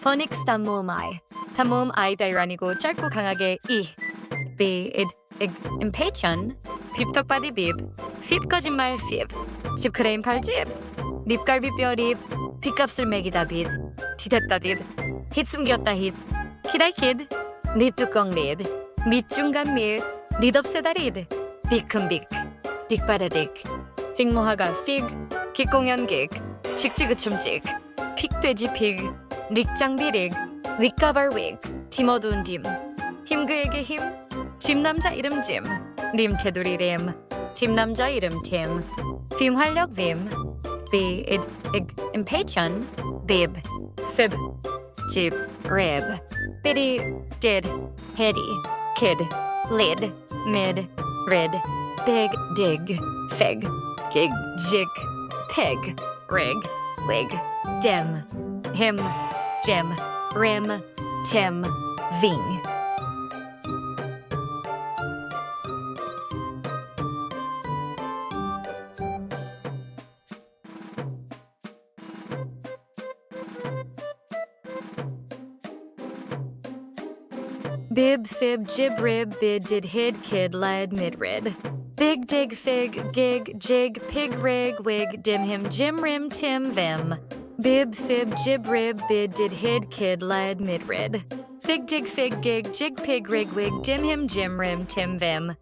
Phonics 단모음 I. 단모음 I 다이라니고 짧고 강하게 이. B, id, ig, impatient. 빕떡바디 빕. 핍 거짓말 핍. 집 크레인 팔집. 립갈비 뼈립. 핏값을 매기다 빗. 디댔다 დიდ. 힛 숨겼다 힛. 히다이 키드. 리뚜껑 리드. 밑중간 밑. 리덥세다 리드. 빅큰 빅. 빅바라딕. 픽모하가 픽. 킥공연 객. 직지그춤직. 픽돼지 픽. 릭장비릭. 윗가발 윅. 팀 어두운 딤. 힘그에게 힘. 집남자 이름 짐. 림 테두리 림. 집남자 이름 팀. 빔 활력 빔. B, id, ig, impatient. bib. fib. 집. rib. biddy. did. heady. kid. lid. mid. rid. big. dig. fig. gig. jig. pig. rig. wig. dim. him. jim. rim. tim. ving. Bib, fib, jib, rib, bid, did, hid, kid, led, mid, rid. Big, dig, fig, gig, jig, pig, rig, wig, dim, him, jim, rim, tim, vim. Bib, fib, jib, rib, bid, did, hid, kid, led, mid, rid. Big, dig, fig, gig, jig, pig, rig, wig, dim, him, jim, rim, tim, vim.